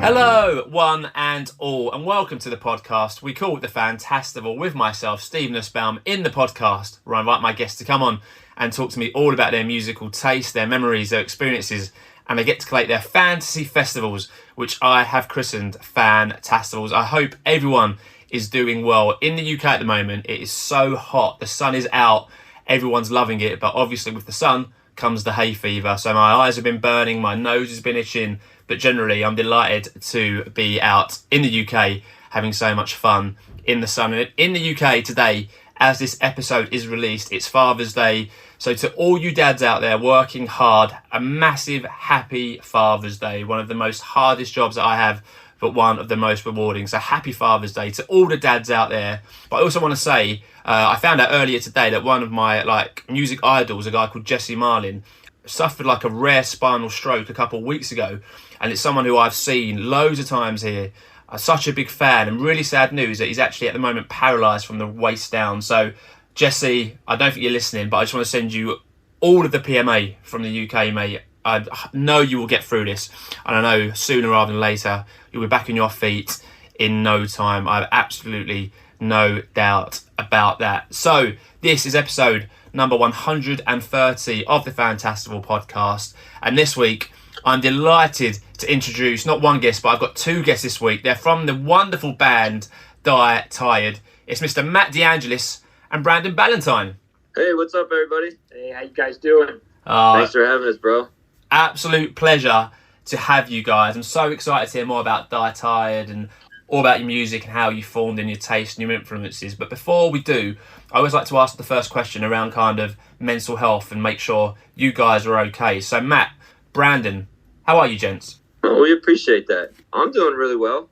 Hello, one and all, and welcome to the podcast we call it the Fantastival with myself, Steve Nussbaum, in the podcast where I invite my guests to come on and talk to me all about their musical taste, their memories, their experiences, and they get to collate their fantasy festivals, which I have christened Fantastivals. I hope everyone is doing well. In the UK at the moment, it is so hot. The sun is out. Everyone's loving it. But obviously with the sun comes the hay fever. So my eyes have been burning. My nose has been itching. But generally, I'm delighted to be out in the UK having so much fun in the sun. And in the UK today, as this episode is released, it's Father's Day. So to all you dads out there working hard, a massive happy Father's Day. One of the most hardest jobs that I have, but one of the most rewarding. So happy Father's Day to all the dads out there. But I also want to say, I found out earlier today that one of my music idols, a guy called Jesse Marlin, suffered like a rare spinal stroke a couple of weeks ago. And it's someone who I've seen loads of times here. I'm such a big fan, and really sad news that he's actually at the moment paralysed from the waist down. So Jesse, I don't think you're listening, but I just want to send you all of the PMA from the UK, mate. I know you will get through this, and I know sooner rather than later you'll be back on your feet in no time. I have absolutely no doubt about that. So this is episode number 130 of the Fantastival Podcast, and this week I'm delighted to introduce not one guest, but I've got two guests this week. They're from the wonderful band Die Tired. It's Mr. Matt DeAngelis and Brandon Ballantyne. Hey, what's up, everybody? Hey, how you guys doing? Thanks for having us, bro. Absolute pleasure to have you guys. I'm so excited to hear more about Die Tired and all about your music and how you formed and your taste and your influences. But before we do, I always like to ask the first question around kind of mental health and make sure you guys are okay. So Matt, Brandon, how are you, gents? Oh, we appreciate that. I'm doing really well.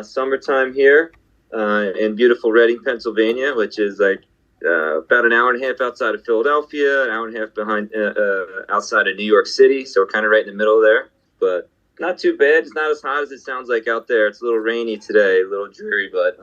Summertime here in beautiful Reading, Pennsylvania, which is about an hour and a half outside of Philadelphia, an hour and a half behind outside of New York City. So we're kind of right in the middle there, but not too bad. It's not as hot as it sounds like out there. It's a little rainy today, a little dreary, but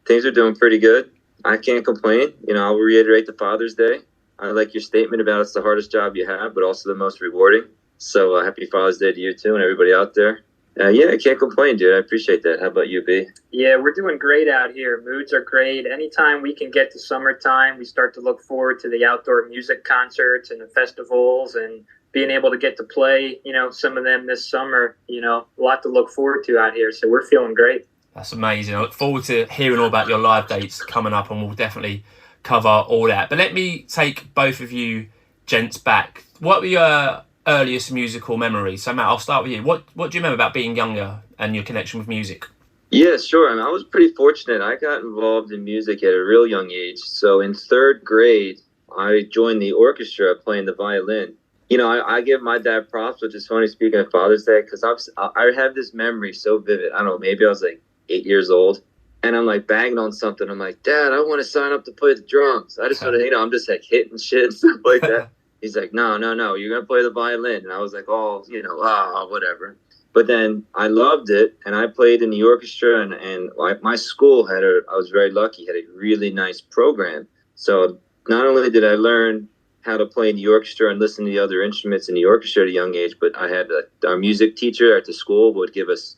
things are doing pretty good. I can't complain. I'll reiterate the Father's Day. I like your statement about it's the hardest job you have, but also the most rewarding. So happy Father's Day to you too and everybody out there. I can't complain, dude. I appreciate that. How about you, B? Yeah, we're doing great out here. Moods are great. Anytime we can get to summertime, we start to look forward to the outdoor music concerts and the festivals and being able to get to play, some of them this summer, a lot to look forward to out here. So we're feeling great. That's amazing. I look forward to hearing all about your live dates coming up, and we'll definitely cover all that. But let me take both of you gents back. What were your earliest musical memories? So Matt, I'll start with you. What do you remember about being younger and your connection with music? Yeah, sure. I was pretty fortunate. I got involved in music at a real young age. So in third grade, I joined the orchestra playing the violin. I give my dad props, which is funny, speaking of Father's Day, because I have this memory so vivid. I don't know, maybe I was 8 years old, and I'm banging on something. I'm like, Dad, I want to sign up to play the drums. I just want to, I'm just hitting shit and stuff like that. He's like, no, you're going to play the violin. And I was like, whatever. But then I loved it, and I played in the orchestra, and my school I was very lucky, had a really nice program. So not only did I learn how to play in the orchestra and listen to the other instruments in the orchestra at a young age, but I had our music teacher at the school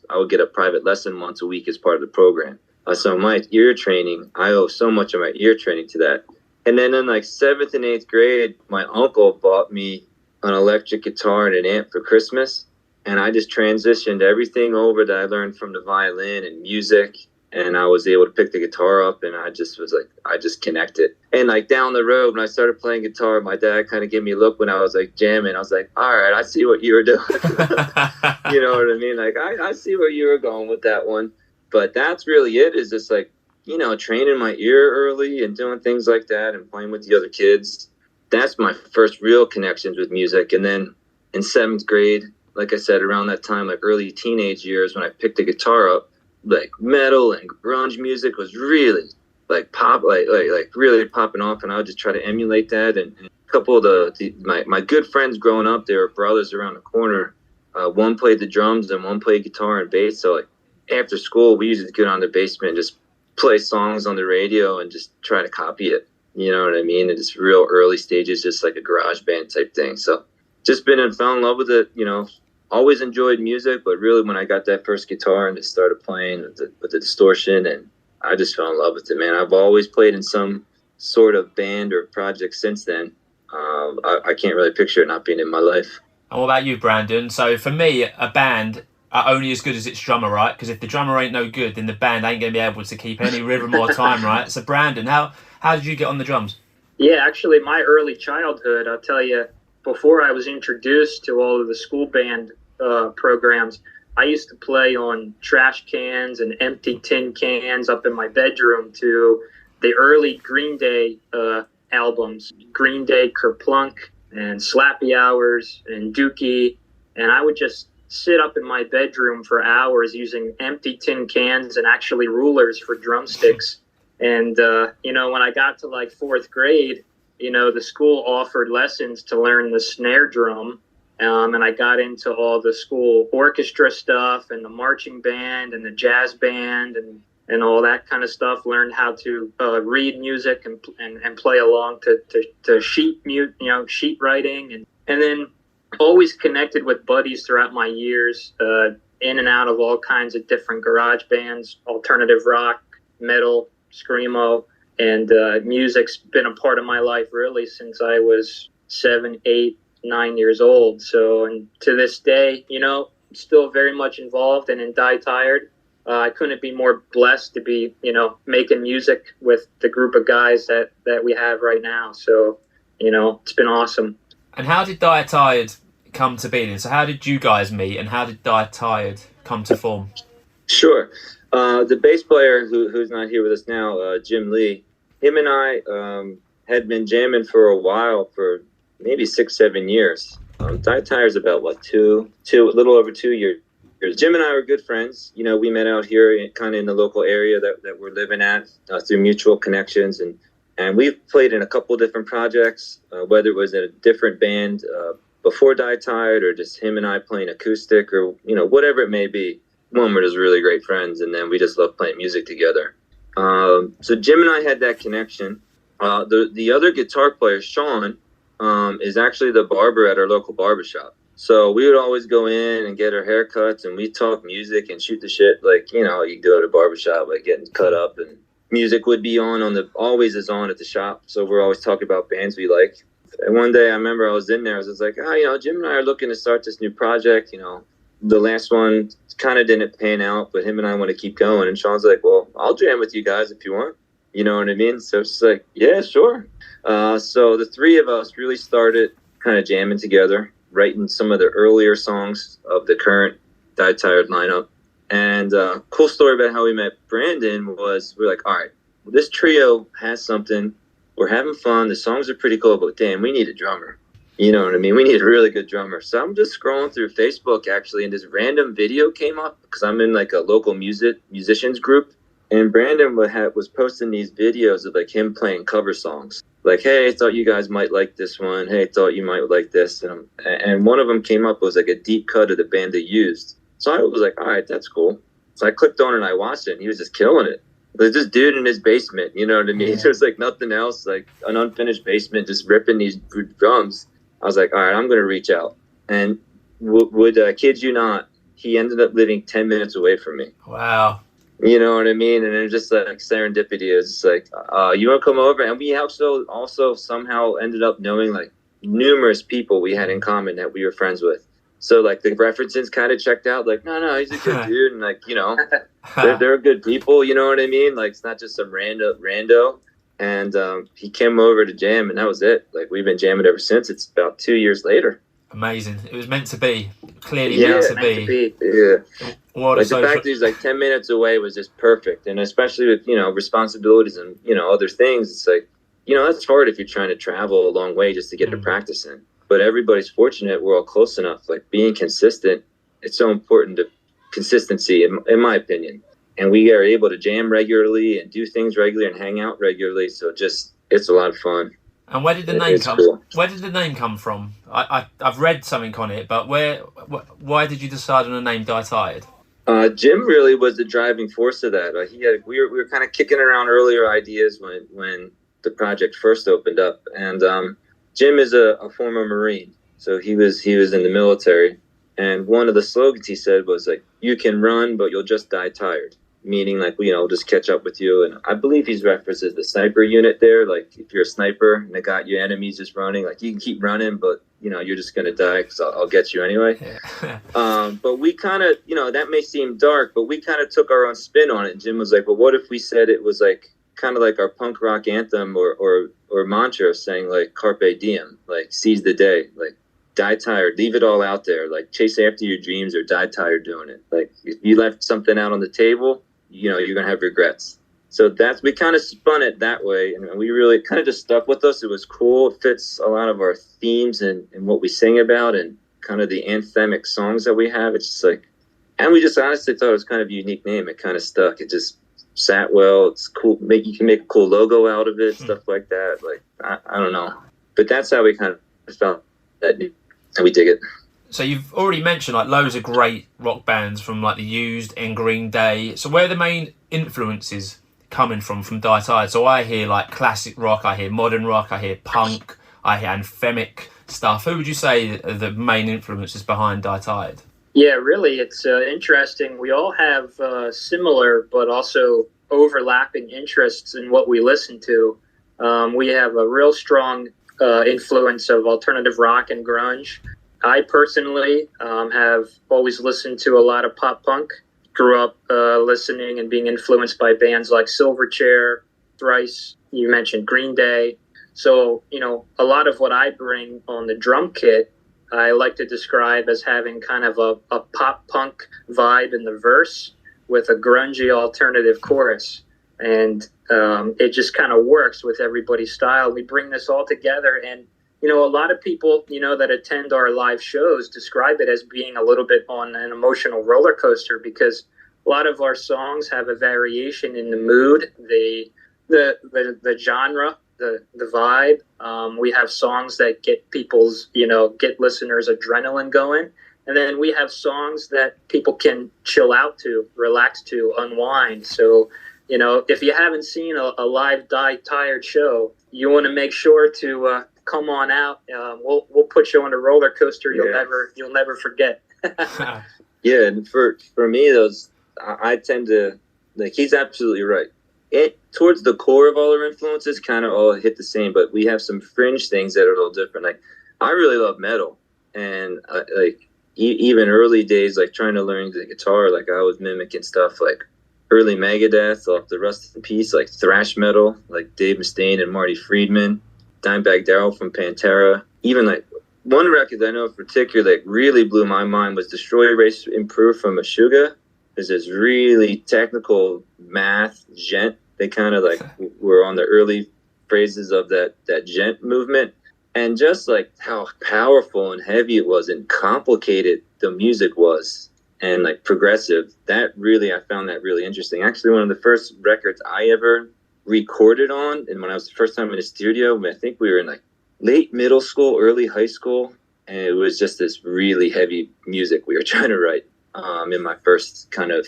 I would get a private lesson once a week as part of the program. So my ear training, I owe so much of my ear training to that. And then in 7th and 8th grade, my uncle bought me an electric guitar and an amp for Christmas. And I just transitioned everything over that I learned from the violin and music. And I was able to pick the guitar up, and I just connected. And down the road, when I started playing guitar, my dad kind of gave me a look when I was jamming. I was like, all right, I see what you were doing. You know what I mean? I see where you were going with that one. But that's really it, is just training my ear early and doing things like that and playing with the other kids. That's my first real connections with music. And then in 7th grade, like I said, around that time, early teenage years, when I picked the guitar up, metal and grunge music was really pop, really popping off. And I would just try to emulate that. And a couple of my good friends growing up, they were brothers around the corner. One played the drums and one played guitar and bass. So after school, we used to get on the basement and just play songs on the radio and just try to copy it. You know what I mean? And it's real early stages, just like a garage band type thing. So just fell in love with it, always enjoyed music, but really when I got that first guitar and just started playing with the distortion, and I just fell in love with it, man. I've always played in some sort of band or project since then. I can't really picture it not being in my life. And what about you, Brandon? So for me, a band are only as good as its drummer, right? Because if the drummer ain't no good, then the band ain't going to be able to keep any rhythm or time, right? So Brandon, how did you get on the drums? Yeah, actually, my early childhood, I'll tell you, before I was introduced to all of the school band programs, I used to play on trash cans and empty tin cans up in my bedroom to the early Green Day albums, Green Day, Kerplunk, and Slappy Hours, and Dookie, and I would just sit up in my bedroom for hours using empty tin cans and actually rulers for drumsticks. And, when I got to like fourth grade, the school offered lessons to learn the snare drum. And I got into all the school orchestra stuff and the marching band and the jazz band and all that kind of stuff. Learned how to read music and play along to sheet writing. And then always connected with buddies throughout my years, in and out of all kinds of different garage bands, alternative rock, metal, screamo, and music's been a part of my life really since I was 7, 8, 9 years old. So, and to this day, still very much involved and in Die Tired. I couldn't be more blessed to be, making music with the group of guys that we have right now. So, it's been awesome. And how did Die Tired come to be then? So how did you guys meet, and how did Die Tired come to form? Sure. The bass player who's not here with us now, Jim Lee, him and I had been jamming for a while, for maybe 6-7 years. Die Tired's about a little over 2 years. Jim and I were good friends. We met out here kind of in the local area that we're living at through mutual connections, and we've played in a couple different projects, whether it was in a different band before Die Tired or just him and I playing acoustic or whatever it may be. One, we're just really great friends, and then we just love playing music together. So Jim and I had that connection. The other guitar player, Sean, is actually the barber at our local barbershop. So we would always go in and get our haircuts, and we'd talk music and shoot the shit like, you do at a barbershop, like getting cut up, and music would be always is on at the shop. So we're always talking about bands we like. And one day I remember I was in there, I was just like, Jim and I are looking to start this new project, The last one kind of didn't pan out, but him and I want to keep going. And Sean's like, well, I'll jam with you guys if you want. You know what I mean? So it's like, yeah, sure. So the three of us really started kind of jamming together, writing some of the earlier songs of the current Die Tired lineup. And cool story about how we met Brandon was we're like, all right, this trio has something. We're having fun. The songs are pretty cool, but damn, we need a drummer. You know what I mean? We need a really good drummer. So I'm just scrolling through Facebook, actually, and this random video came up because I'm in like a local musicians group. And Brandon was posting these videos of like him playing cover songs. Like, hey, I thought you guys might like this one. Hey, I thought you might like this. And one of them came up was like a deep cut of the band they used. So I was like, all right, that's cool. So I clicked on it and I watched it, and he was just killing it. There's this dude in his basement, you know what I mean? There's like nothing else, like an unfinished basement, just ripping these drums. I was like, all right, I'm going to reach out. And would kid you not, he ended up living 10 minutes away from me. Wow. You know what I mean? And it was just like serendipity. It was just like, you want to come over? And we also somehow ended up knowing like numerous people we had in common that we were friends with. So like the references kind of checked out, like, no, he's a good dude. And like, they're good people. You know what I mean? Like, it's not just some rando. And he came over to jam, and that was it. Like, we've been jamming ever since. It's about 2 years later. Amazing. It was meant to be. Clearly meant to be. Yeah. What like the fact that he's like 10 minutes away was just perfect. And especially with, responsibilities and, other things, it's like, that's hard if you're trying to travel a long way just to get to practice in. But everybody's fortunate. We're all close enough. Like, being consistent, it's so important to consistency, in my opinion. And we are able to jam regularly and do things regularly and hang out regularly. So it's a lot of fun. And where did the name come? Cool. Where did the name come from? I've read something on it, but why did you decide on the name Die Tired? Jim really was the driving force of that. We were kind of kicking around earlier ideas when the project first opened up, and Jim is a former Marine, so he was in the military, And one of the slogans he said was like, "You can run, but you'll just die tired." Meaning like, just catch up with you. And I believe he's references the sniper unit there. Like if you're a sniper and they got your enemies just running, like you can keep running, but you're just going to die because I'll get you anyway. Yeah. But we kind of, that may seem dark, but we kind of took our own spin on it. And Jim was like, well, what if we said it was like kind of like our punk rock anthem or mantra saying like carpe diem, like seize the day, like die tired, leave it all out there, like chase after your dreams or die tired doing it. Like if you left something out on the table, you're going to have regrets. So we kind of spun it that way, and we really kind of just stuck with us. It was cool. It fits a lot of our themes and what we sing about and kind of the anthemic songs that we have. It's just like, and we just honestly thought it was kind of a unique name. It kind of stuck. It just sat well. It's cool. You can make a cool logo out of it, stuff like that. Like, I don't know. But that's how we kind of felt that, and we dig it. So you've already mentioned like loads of great rock bands from like The Used and Green Day. So where are the main influences coming from Die Tired? So I hear like classic rock, I hear modern rock, I hear punk, I hear anthemic stuff. Who would you say are the main influences behind Die Tired? Yeah, really, it's interesting. We all have similar but also overlapping interests in what we listen to. We have a real strong influence of alternative rock and grunge. I personally have always listened to a lot of pop punk. Grew up listening and being influenced by bands like Silverchair, Thrice, you mentioned Green Day. So, a lot of what I bring on the drum kit, I like to describe as having kind of a pop punk vibe in the verse with a grungy alternative chorus. And it just kind of works with everybody's style. We bring this all together, and a lot of people, that attend our live shows describe it as being a little bit on an emotional roller coaster because a lot of our songs have a variation in the mood, the genre, the vibe. We have songs that get get listeners' adrenaline going. And then we have songs that people can chill out to, relax to, unwind. So, if you haven't seen a live Die Tired show, you want to make sure to come on out. We'll put you on a roller coaster you'll never forget. Yeah, and for me, I tend to like. He's absolutely right. Towards the core of all our influences, kind of all hit the same, but we have some fringe things that are a little different. Like I really love metal, and even early days, like trying to learn the guitar, like I was mimicking stuff like early Megadeth, off the Rust in Peace, like thrash metal, like Dave Mustaine and Marty Friedman. Dimebag Darrell from Pantera. Even like one record that I know in particular that really blew my mind was Destroy Erase Improve from Meshuggah. There's this really technical math gent. They kind of like were on the early phases of that gent movement, and just like how powerful and heavy it was and complicated the music was and like progressive. I found that really interesting. Actually, one of the first records I ever recorded on, and when I was the first time in the studio, I think we were in like late middle school, early high school, and it was just this really heavy music we were trying to write in my first kind of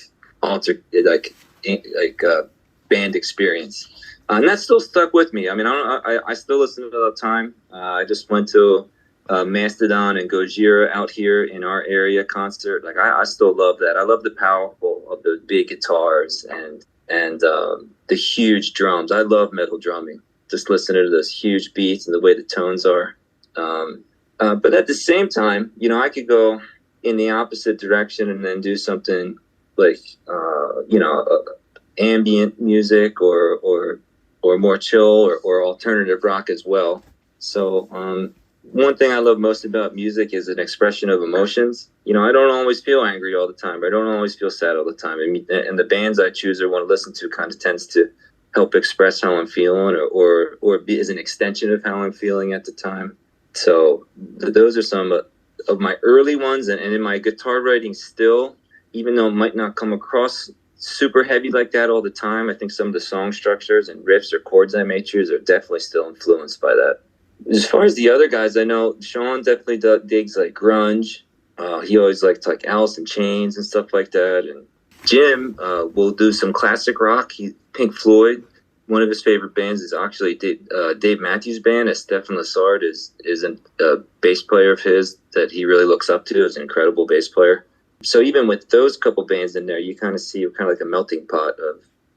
band experience, and that still stuck with me. I mean, I still listen to it all the time. I just went to Mastodon and Gojira out here in our area concert. Like I still love that. I love the powerful of the big guitars and the huge drums. I love metal drumming. Just listening to those huge beats and the way the tones are. But at the same time, I could go in the opposite direction and then do something like, ambient music or more chill or alternative rock as well. So one thing I love most about music is an expression of emotions. I don't always feel angry all the time. I don't always feel sad all the time. And the bands I choose or want to listen to kind of tends to help express how I'm feeling or be as an extension of how I'm feeling at the time. So those are some of my early ones. And in my guitar writing still, even though it might not come across super heavy like that all the time, I think some of the song structures and riffs or chords I may choose are definitely still influenced by that. As far as the other guys, I know Sean definitely digs like grunge. He always liked like Alice in Chains and stuff like that. And Jim will do some classic rock, Pink Floyd. one of his favorite bands is actually Dave Matthews Band. Stefan Lessard is a bass player of his that he really looks up to. Is an incredible bass player. So even with those couple bands in there, you kind of see kind of like a melting pot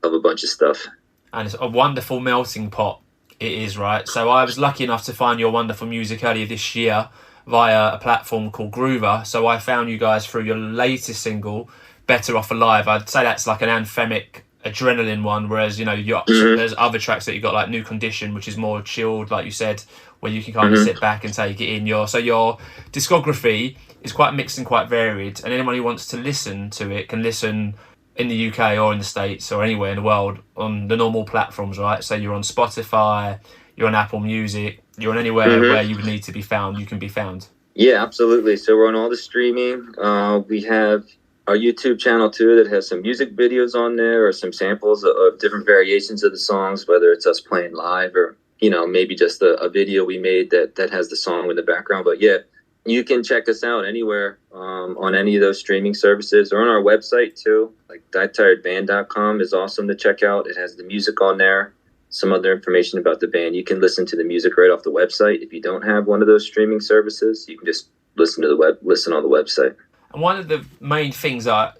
of a bunch of stuff. And it's a wonderful melting pot. It is, right? So I was lucky enough to find your wonderful music earlier this year via a platform called Groover. So I found you guys through your latest single, Better Off Alive. I'd say that's like an anthemic adrenaline one, whereas, you know, there's other tracks that you got like New Condition, which is more chilled, like you said, where you can kind of sit back and take it in. So your discography is quite mixed and quite varied, and anyone who wants to listen to it can listen in the UK or in the States or anywhere in the world on the normal platforms, right? So you're on Spotify, you're on Apple Music, you're on anywhere where you would need to be found, you can be found. Yeah, absolutely. So we're on all the streaming. We have our YouTube channel too that has some music videos on there or some samples of different variations of the songs, whether it's us playing live or, you know, maybe just a video we made that has the song in the background. But yeah, you can check us out anywhere on any of those streaming services or on our website too. Like dietiredband.com is awesome to check out. It has the music on there, some other information about the band. You can listen to the music right off the website. If you don't have one of those streaming services, you can just listen on the website. And one of the main things I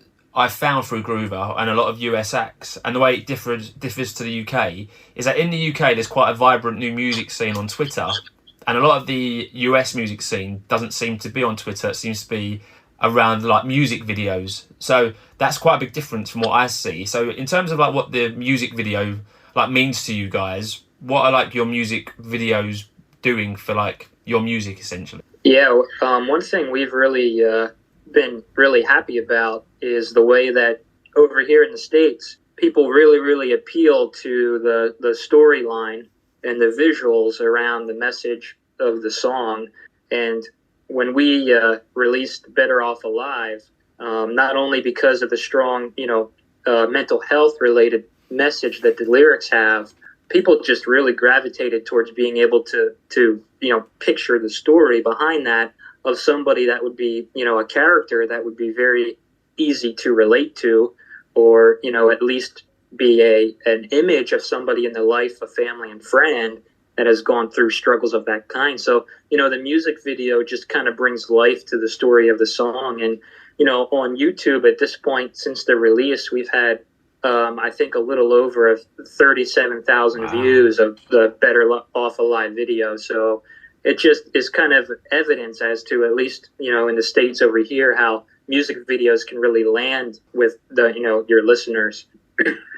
found through Groover and a lot of US acts, and the way it differs to the UK, is that in the UK there's quite a vibrant new music scene on Twitter, and a lot of the US music scene doesn't seem to be on Twitter. It seems to be around like music videos. So that's quite a big difference from what I see. So in terms of like what the music video like means to you guys, what are like your music videos doing for like your music essentially? Yeah, one thing we've really been really happy about is the way that over here in the States, people really, really appeal to the storyline and the visuals around the message of the song. And when we released Better Off Alive, not only because of the strong, mental health related message that the lyrics have, people just really gravitated towards being able to picture the story behind that of somebody that would be, a character that would be very easy to relate to, or, at least be an image of somebody in the life, a family and friend that has gone through struggles of that kind. So, the music video just kind of brings life to the story of the song. And, on YouTube at this point, since the release, we've had, I think, a little over 37,000 views of the Better Off Alive video. So it just is kind of evidence as to, at least, in the States over here, how music videos can really land with your listeners.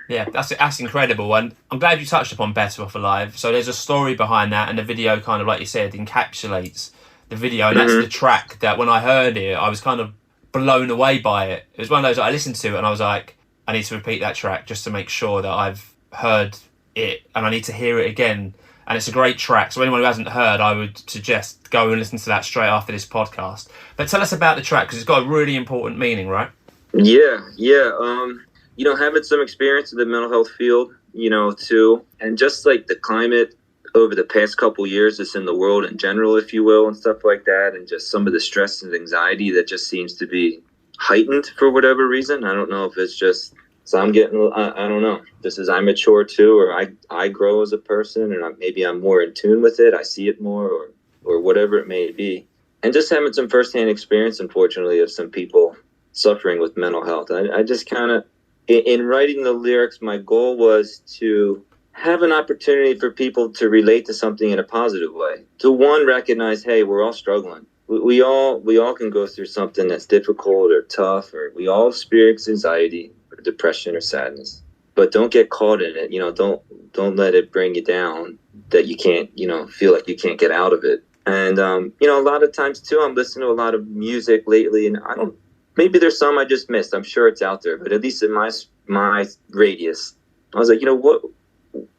Yeah, that's incredible. And I'm glad you touched upon Better Off Alive. So there's a story behind that, and the video kind of, like you said, encapsulates the video. And that's the track that when I heard it, I was kind of blown away by it. It was one of those that I listened to it and I was like, I need to repeat that track just to make sure that I've heard it, and I need to hear it again. And it's a great track. So anyone who hasn't heard, I would suggest go and listen to that straight after this podcast. But tell us about the track, because it's got a really important meaning, right? Yeah. Having some experience in the mental health field, too, and just like the climate over the past couple years just in the world in general, if you will, and stuff like that, and just some of the stress and anxiety that just seems to be heightened for whatever reason. I don't know if it's just, so I'm getting, I don't know, just as I mature too, or I grow as a person, and maybe I'm more in tune with it, I see it more, or whatever it may be. And just having some firsthand experience, unfortunately, of some people suffering with mental health. I just kind of, in writing the lyrics, my goal was to have an opportunity for people to relate to something in a positive way. To one, recognize, hey, we're all struggling. We all can go through something that's difficult or tough, or we all experience anxiety or depression or sadness. But don't get caught in it. Don't let it bring you down that you can't, feel like you can't get out of it. And, a lot of times too, I'm listening to a lot of music lately, and maybe there's some I just missed. I'm sure it's out there, but at least in my radius, I was like,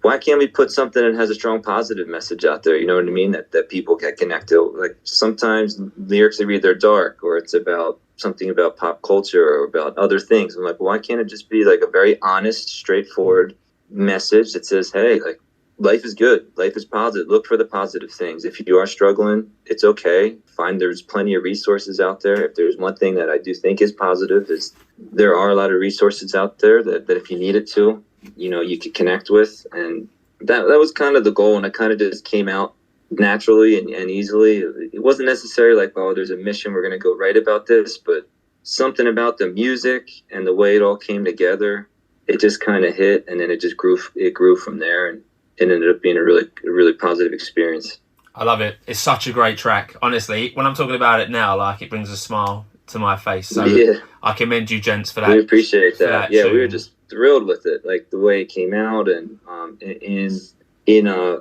why can't we put something that has a strong positive message out there? You know what I mean? That people can connect to. Like sometimes lyrics are either dark, or it's about something about pop culture or about other things. I'm like, why can't it just be like a very honest, straightforward message that says, hey, like, life is good. Life is positive. Look for the positive things. If you are struggling, it's okay. There's plenty of resources out there. If there's one thing that I do think is positive, is there are a lot of resources out there that if you need it to, you could connect with. And that was kind of the goal, and it kind of just came out naturally and easily. It wasn't necessarily like, oh, there's a mission, we're going to go write about this, but something about the music and the way it all came together, it just kind of hit, and then it grew from there, and it ended up being a really positive experience. I love it. It's such a great track. Honestly, when I'm talking about it now, like, it brings a smile to my face. So yeah. I commend you gents for that. We appreciate that. Yeah, we were just thrilled with it, like the way it came out, and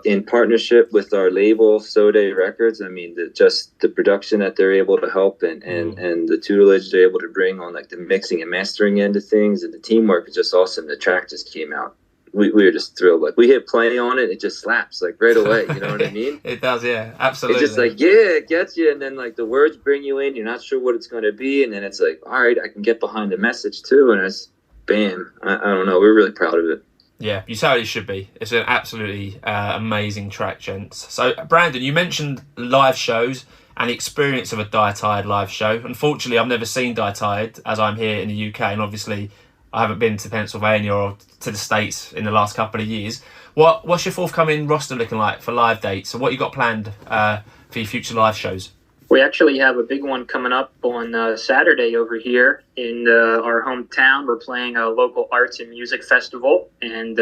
in partnership with our label Sode Records. I mean, the production that they're able to help and the tutelage they're able to bring on, like the mixing and mastering end of things, and the teamwork is just awesome. The track just came out. We were just thrilled. Like, we hit play on it, it just slaps like right away. You know what I mean? It does, yeah, absolutely. It's just like, yeah, it gets you, and then like the words bring you in. You're not sure what it's going to be, and then it's like, all right, I can get behind the message too, and it's bam. I don't know. We're really proud of it. Yeah, you totally should be. It's an absolutely amazing track, gents. So, Brandon, you mentioned live shows and the experience of a Die Tired live show. Unfortunately, I've never seen Die Tired, as I'm here in the UK, and obviously I haven't been to Pennsylvania or to the States in the last couple of years. What's your forthcoming roster looking like for live dates? So what you got planned for your future live shows? We actually have a big one coming up on Saturday over here in our hometown. We're playing a local arts and music festival, and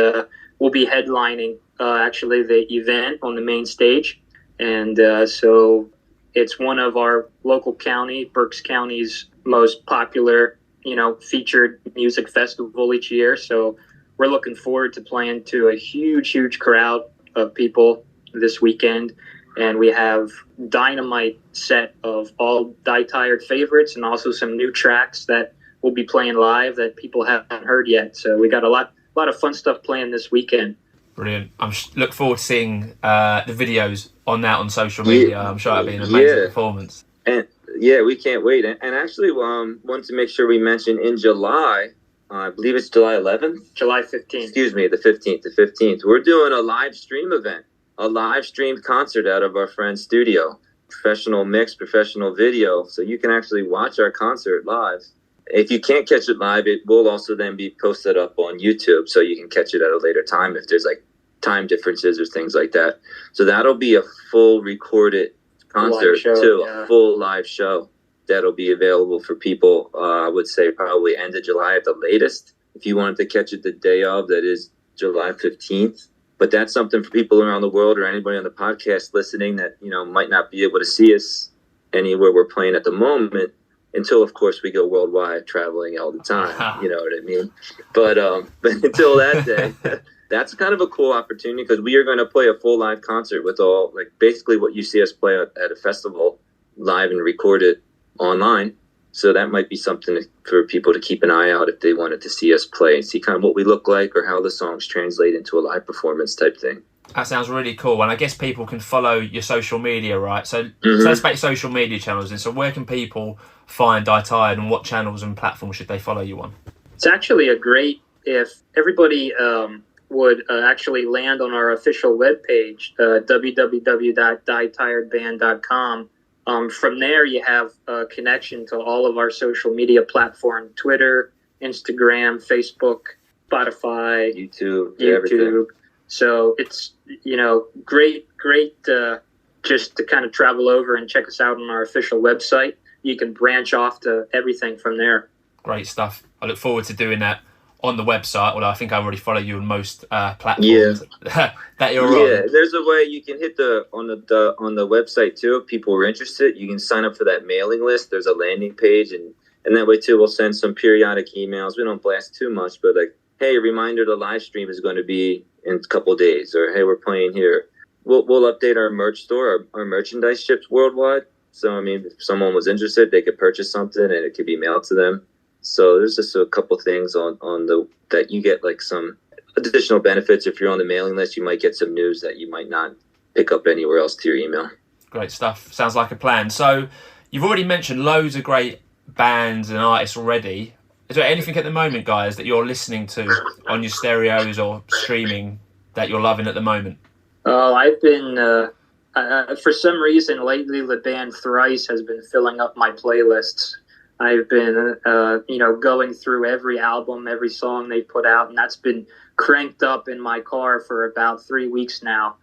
we'll be headlining actually the event on the main stage. And so it's one of our local county, Berks County's most popular, featured music festival each year. So we're looking forward to playing to a huge crowd of people this weekend. And we have dynamite set of all Die Tired favorites and also some new tracks that we'll be playing live that people haven't heard yet. So we got a lot of fun stuff playing this weekend. Brilliant. I'm look forward to seeing the videos on that on social media. Yeah, I'm sure it'll be an amazing performance. And yeah, we can't wait. And actually, wanted to make sure we mention in July, I believe it's July 11th? July 15th. Excuse me, the 15th. We're doing a live stream event. A live streamed concert out of our friend's studio. Professional mix, professional video. So you can actually watch our concert live. If you can't catch it live, it will also then be posted up on YouTube, so you can catch it at a later time if there's like time differences or things like that. So that'll be a full recorded concert too, a full live show that'll be available for people. I would say probably end of July at the latest. If you wanted to catch it the day of, that is July 15th. But that's something for people around the world, or anybody on the podcast listening that, might not be able to see us anywhere we're playing at the moment, until, of course, we go worldwide traveling all the time. You know what I mean? But until that day, that's kind of a cool opportunity, because we are going to play a full live concert with all, like, basically what you see us play at a festival live and record it online. So that might be something for people to keep an eye out if they wanted to see us play and see kind of what we look like or how the songs translate into a live performance type thing. That sounds really cool. And I guess people can follow your social media, right? So let's make social media channels. And so where can people find Die Tired, and what channels and platforms should they follow you on? It's actually if everybody would actually land on our official webpage, www.dietiredband.com. From there, you have a connection to all of our social media platforms: Twitter, Instagram, Facebook, Spotify, YouTube. Everything. So it's, great just to kind of travel over and check us out on our official website. You can branch off to everything from there. Great stuff. I look forward to doing that on the website, although I think I already follow you on most platforms that you're on. Yeah, there's a way you can hit on the website too. If people are interested, you can sign up for that mailing list. There's a landing page, and that way too we'll send some periodic emails. We don't blast too much, but like, hey, a reminder the live stream is going to be in a couple of days, or hey, we're playing here. We'll update our merch store. Our merchandise ships worldwide. So I mean, if someone was interested, they could purchase something and it could be mailed to them. So there's just a couple things that you get, like some additional benefits. If you're on the mailing list, you might get some news that you might not pick up anywhere else to your email. Great stuff. Sounds like a plan. So you've already mentioned loads of great bands and artists already. Is there anything at the moment, guys, that you're listening to on your stereos or streaming that you're loving at the moment? Oh, I've been, for some reason lately, the band Thrice has been filling up my playlists. I've been, going through every album, every song they put out, and that's been cranked up in my car for about 3 weeks now.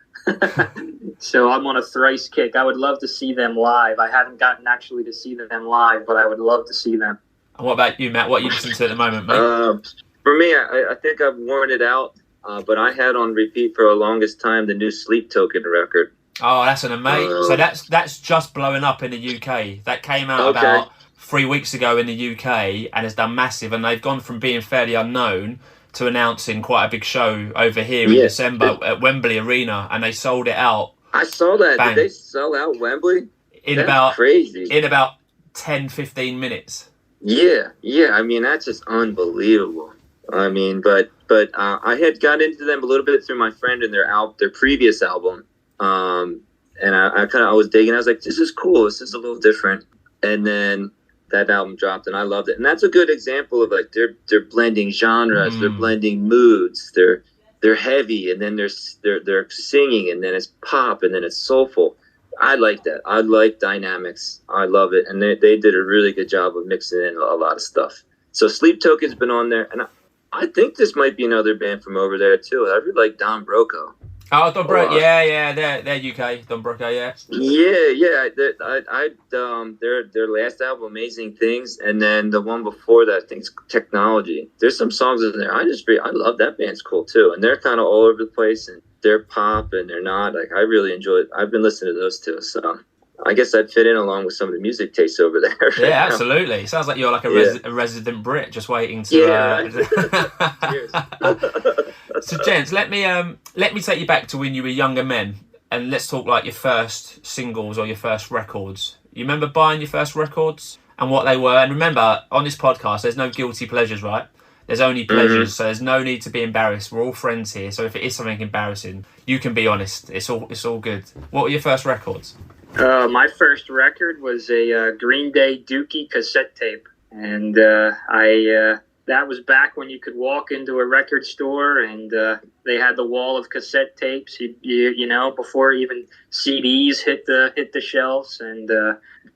So I'm on a thrice kick. I would love to see them live. I haven't gotten actually to see them live, but I would love to see them. And what about you, Matt? What are you listening to at the moment, mate? For me, I think I've worn it out, but I had on repeat for the longest time the new Sleep Token record. Oh, that's an amazing. So that's just blowing up in the UK. That came out about 3 weeks ago in the UK and has done massive. And they've gone from being fairly unknown to announcing quite a big show over here in December at Wembley Arena, and they sold it out. I saw that. Bang. Did they sell out Wembley? That's crazy. In about 10, 15 minutes. Yeah. I mean, that's just unbelievable. I mean, but I had got into them a little bit through my friend and their previous album. And I was digging. I was like, this is cool. This is a little different. And then that album dropped, and I loved it. And that's a good example of like they're blending genres, they're blending moods, they're heavy, and then they're singing, and then it's pop, and then it's soulful. I like that. I like dynamics. I love it, and they did a really good job of mixing in a lot of stuff. So Sleep Token's been on there, and I think this might be another band from over there too. I really like Don Broco. Oh, Don Broco, yeah, they're UK. Don Broco, yeah. Yeah. Their last album, Amazing Things, and then the one before that, I think, is Technology. There's some songs in there. I love that band's cool too, and they're kind of all over the place, and they're pop and they're not. Like, I really enjoy it. I've been listening to those two, so I guess I'd fit in along with some of the music tastes over there. Yeah, absolutely. Sounds like you're like a resident Brit, just waiting to. So, gents, let me take you back to when you were younger men, and let's talk like your first singles or your first records. You remember buying your first records and what they were? And remember, on this podcast, there's no guilty pleasures, right? There's only pleasures, so there's no need to be embarrassed. We're all friends here, so if it is something embarrassing, you can be honest. It's all good. What were your first records? My first record was a Green Day Dookie cassette tape, and that was back when you could walk into a record store and they had the wall of cassette tapes. You know, before even CDs hit the shelves, and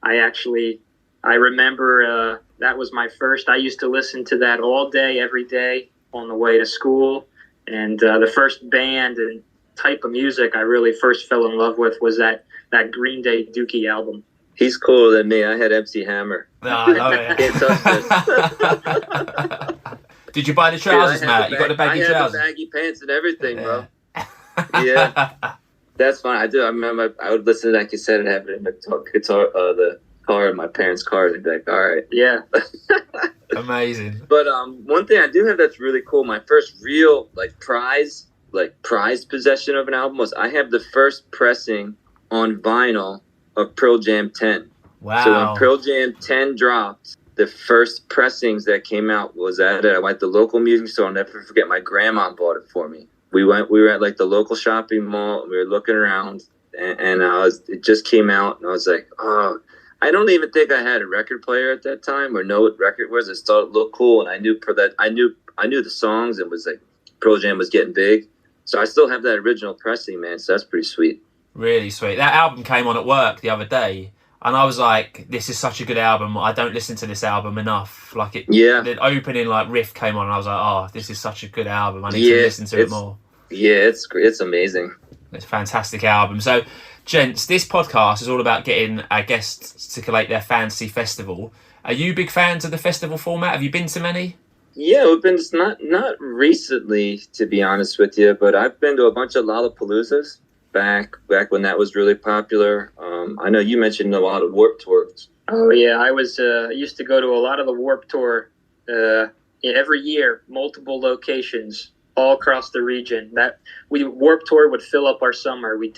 I remember that was my first. I used to listen to that all day, every day on the way to school, and the first band and type of music I really first fell in love with was that Green Day Dookie album. He's cooler than me. I had MC Hammer. No, I love it. Can't touch this. Did you buy the trousers, Matt? You got the baggy trousers? I had the baggy pants and everything, bro. Yeah. That's fine. I do. I remember I would listen to that cassette and have it in the car in my parents' car. They'd be like, all right. Yeah. Amazing. But one thing I do have that's really cool, my first real prized possession of an album was I have the first pressing on vinyl of Pearl Jam 10. Wow. So when Pearl Jam 10 dropped, the first pressings that came out was at it. I went to the local music store. I'll never forget, my grandma bought it for me. We were at like the local shopping mall, and we were looking around, and it just came out, and I was like, oh, I don't even think I had a record player at that time or know what record it was. It thought it looked cool, and I knew the songs, and was like, Pearl Jam was getting big. So I still have that original pressing, man. So that's pretty sweet. Really sweet. That album came on at work the other day, and I was like, this is such a good album. I don't listen to this album enough. Like the opening riff came on, and I was like, oh, this is such a good album. I need to listen to it more. Yeah, it's amazing. It's a fantastic album. So, gents, this podcast is all about getting our guests to collate their fantasy festival. Are you big fans of the festival format? Have you been to many? Yeah, we've been not recently, to be honest with you, but I've been to a bunch of Lollapaloozas back when that was really popular. I know you mentioned a lot of Warped Tours. Oh yeah, I used to go to a lot of the Warped Tour every year, multiple locations all across the region. Warped Tour would fill up our summer. We'd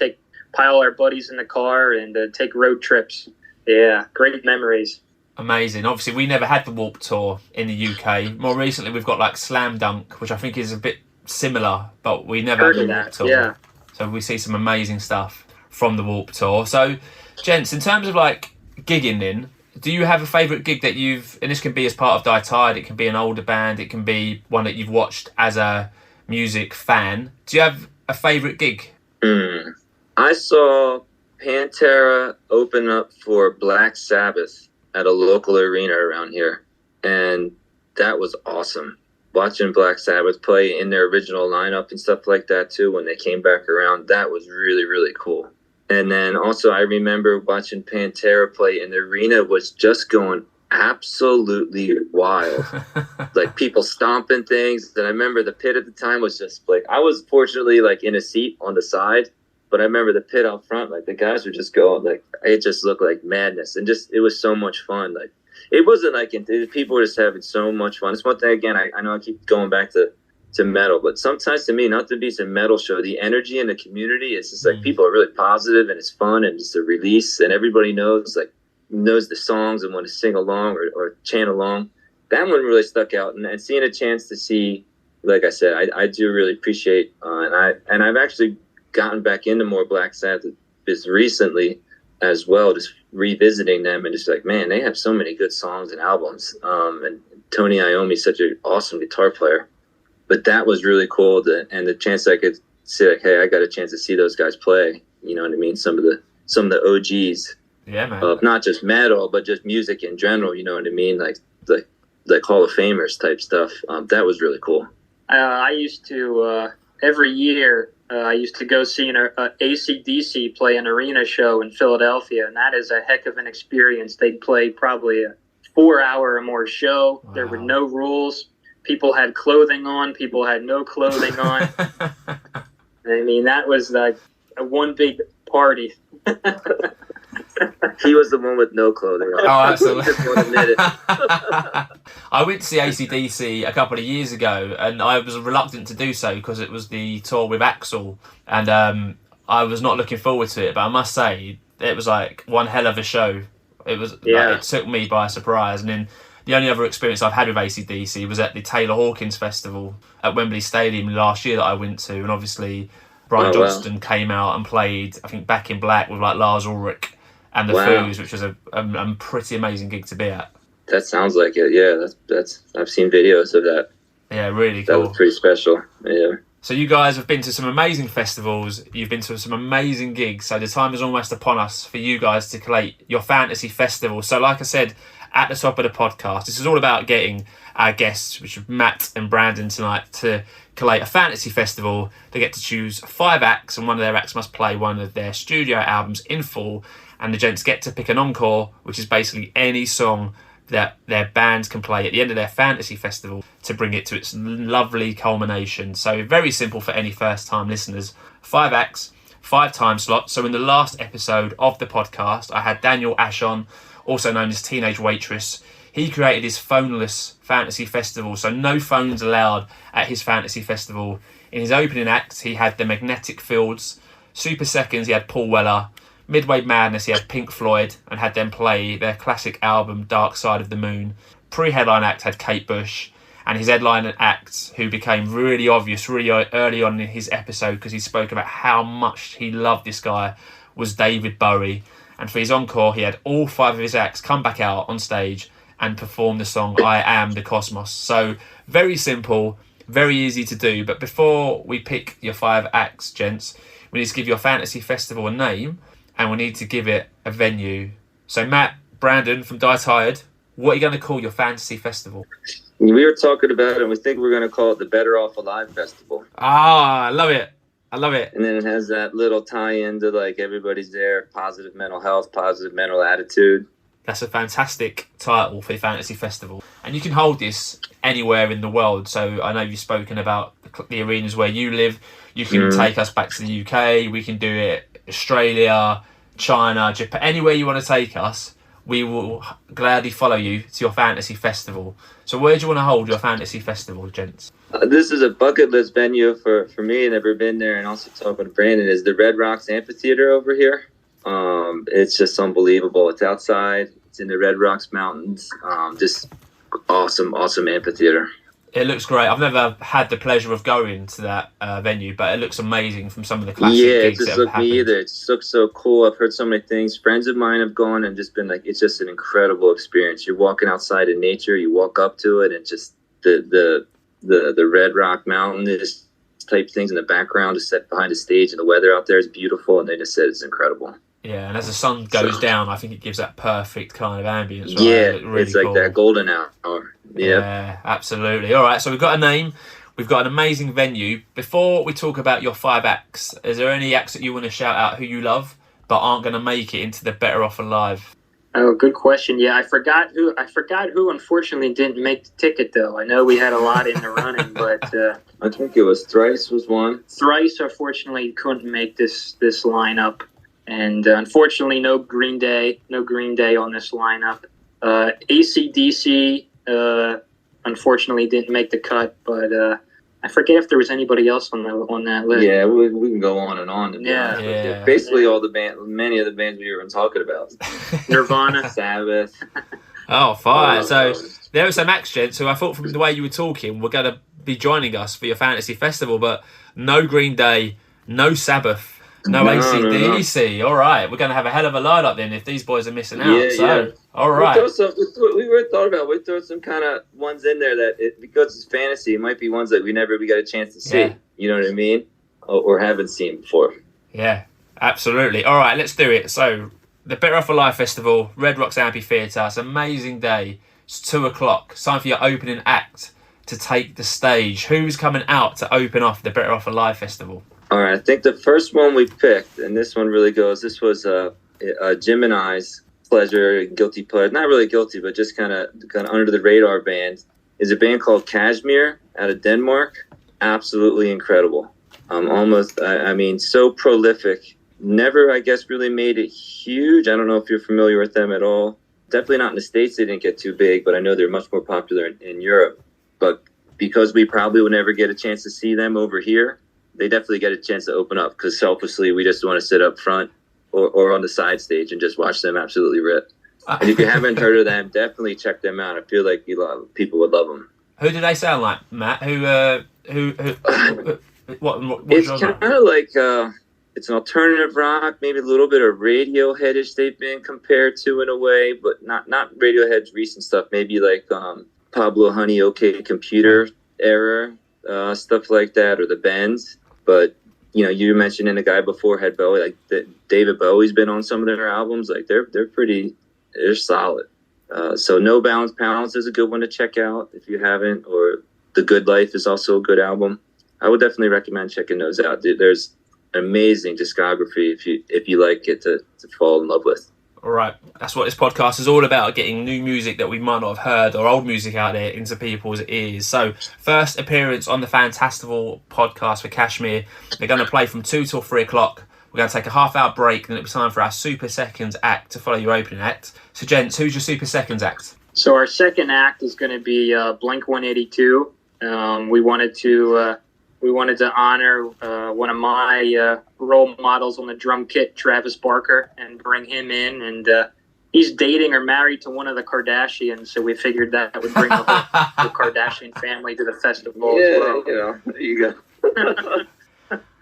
pile our buddies in the car and take road trips. Yeah, great memories. Amazing. Obviously, we never had the Warped Tour in the UK. More recently, we've got Slam Dunk, which I think is a bit similar, but we never had the Warped Tour. Yeah. So we see some amazing stuff from the Warped Tour. So, gents, in terms of gigging then, do you have a favourite gig that and this can be as part of Die Tired, it can be an older band, it can be one that you've watched as a music fan. Do you have a favourite gig? I saw Pantera open up for Black Sabbath at a local arena around here, and that was awesome. Watching Black Sabbath play in their original lineup and stuff like that too, when they came back around, that was really, really cool. And then also I remember watching Pantera play, and the arena was just going absolutely wild. Like people stomping things. And I remember the pit at the time was just like, I was fortunately like in a seat on the side, but I remember the pit out front, like the guys were just going, like it just looked like madness, and just it was so much fun. Like it wasn't like people were just having so much fun. It's one thing, again, I know I keep going back to metal, but sometimes to me, not to be some metal show, the energy in the community is just like people are really positive, and it's fun, and it's a release, and everybody knows the songs and want to sing along or chant along. That one really stuck out, and seeing a chance to see, like I said, I do really appreciate, and I've actually gotten back into more Black Sabbath just recently as well, just revisiting them, and just like, man, they have so many good songs and albums. And Tony Iommi's such an awesome guitar player. But that was really cool, and the chance I could say, like, hey, I got a chance to see those guys play. You know what I mean? Some of the OGs, yeah, man, of not just metal, but just music in general. You know what I mean? Like Hall of Famers type stuff. That was really cool. I used to every year. I used to go see an AC/DC play an arena show in Philadelphia, and that is a heck of an experience. They'd play probably a 4-hour or more show. Wow. There were no rules. People had clothing on. People had no clothing on. I mean, that was like a one big party. He was the one with no clothing on. Oh, absolutely. I went to see AC/DC a couple of years ago, and I was reluctant to do so because it was the tour with Axl, and I was not looking forward to it. But I must say, it was like one hell of a show. It was, it took me by surprise. And then the only other experience I've had with AC/DC was at the Taylor Hawkins Festival at Wembley Stadium last year that I went to, and obviously Brian Johnston came out and played, I think, Back in Black with like Lars Ulrich and the Foos, which was a pretty amazing gig to be at. That sounds like it. Yeah, that's I've seen videos of that. Yeah, really cool. That was pretty special. Yeah. So you guys have been to some amazing festivals. You've been to some amazing gigs. So the time is almost upon us for you guys to collate your fantasy festival. So like I said at the top of the podcast, this is all about getting our guests, which are Matt and Brandon tonight, to collate a fantasy festival. They get to choose 5 acts, and one of their acts must play one of their studio albums in full. And the gents get to pick an encore, which is basically any song that their bands can play at the end of their fantasy festival to bring it to its lovely culmination. So very simple for any first-time listeners. 5 acts, 5 time slots. So in the last episode of the podcast, I had Daniel Ash on, also known as Teenage Waitress. He created his phoneless fantasy festival, so no phones allowed at his fantasy festival. In his opening act, he had the Magnetic Fields. Super Seconds, he had Paul Weller. Midway Madness, he had Pink Floyd and had them play their classic album Dark Side of the Moon. Pre-headline act had Kate Bush, and his headline act, who became really obvious really early on in his episode because he spoke about how much he loved this guy, was David Bowie. And for his encore, he had all 5 of his acts come back out on stage and perform the song I Am the Cosmos. So very simple, very easy to do. But before we pick your 5 acts, gents, we need to give your fantasy festival a name, and we need to give it a venue. So Matt, Brandon from Die Tired, what are you going to call your fantasy festival? We were talking about it, and we think we're going to call it the Better Off Alive Festival. Ah, I love it. I love it. And then it has that little tie-in to like everybody's there, positive mental health, positive mental attitude. That's a fantastic title for your fantasy festival. And you can hold this anywhere in the world. So I know you've spoken about the arenas where you live. You can take us back to the UK. We can do it Australia, China, Japan, anywhere you want to take us. We will gladly follow you to your fantasy festival. So where do you want to hold your fantasy festival, gents? This is a bucket list venue for me. I've never been there, and also talking to Brandon, is the Red Rocks Amphitheater over here. It's just unbelievable. It's outside. It's in the Red Rocks Mountains. Just awesome amphitheater. It looks great. I've never had the pleasure of going to that venue, but it looks amazing from some of the classic gigs that have happened. Yeah, it just looked me either. It looks so cool. I've heard so many things. Friends of mine have gone and just been like, it's just an incredible experience. You're walking outside in nature. You walk up to it, and just the Red Rock Mountain type things in the background is set behind the stage, and the weather out there is beautiful. And they just said it's incredible. Yeah, and as the sun goes down, I think it gives that perfect kind of ambience. Right? Yeah, really it's like cool. that golden hour. Yep. Yeah, absolutely. All right, so we've got a name. We've got an amazing venue. Before we talk about your 5 acts, is there any acts that you want to shout out who you love but aren't going to make it into the Better Off Alive? Oh, good question. Yeah, I forgot who unfortunately didn't make the ticket though. I know we had a lot in the running, but I think it was Thrice was one. Thrice unfortunately couldn't make this lineup, and unfortunately no Green Day on this lineup. AC/DC unfortunately didn't make the cut, but I forget if there was anybody else on that list. Yeah, we can go on and on. Yeah. Basically, all the many of the bands we were talking about. Nirvana, Sabbath. Oh, fine. So there were some acts, gents, who I thought from the way you were talking were going to be joining us for your fantasy festival, but no Green Day, no Sabbath, no AC/DC. No. All right, we're going to have a hell of a lineup then if these boys are missing out. All right. We throw some kind of ones in there that, because it's fantasy, it might be ones that we got a chance to see. Yeah. You know what I mean? Or haven't seen before. Yeah, absolutely. All right, let's do it. So, the Better Off Alive Festival, Red Rocks Amphitheatre. It's an amazing day. It's 2:00. It's time for your opening act to take the stage. Who's coming out to open off the Better Off Alive Festival? All right, I think the first one we picked, and this one really goes, this was Jim and I's pleasure, guilty pleasure, not really guilty, but just kind of under the radar band, is a band called Kashmir out of Denmark. Absolutely incredible. So prolific. Never, I guess, really made it huge. I don't know if you're familiar with them at all. Definitely not in the States, they didn't get too big, but I know they're much more popular in Europe. But because we probably would never get a chance to see them over here, they definitely get a chance to open up, because selfishly, we just want to sit up front or on the side stage and just watch them absolutely rip. And if you haven't heard of them, definitely check them out. I feel like people would love them. Who do they sound like, Matt? What it's genre? Kind of like it's an alternative rock, maybe a little bit of Radiohead-ish they've been compared to in a way, but not Radiohead's recent stuff. Maybe like Pablo Honey, OK Computer era stuff like that, or the Bends. But you mentioned in a guy before had Bowie, like David Bowie's been on some of their albums. Like they're solid. So No Balance Pounds is a good one to check out if you haven't, or The Good Life is also a good album. I would definitely recommend checking those out. There's amazing discography if you like it to fall in love with. All right, that's what this podcast is all about, getting new music that we might not have heard or old music out there into people's ears. So, first appearance on the Fantastival Podcast for Kashmir. They're going to play from 2 till 3 o'clock. We're going to take a half-hour break, and it'll be time for our Super Seconds act to follow your opening act. So, gents, who's your Super Seconds act? So, our second act is going to be Blink-182. We wanted to honor one of my role models on the drum kit, Travis Barker, and bring him in. And he's dating or married to one of the Kardashians, so we figured that would bring the whole Kardashian family to the festival as well. There you go.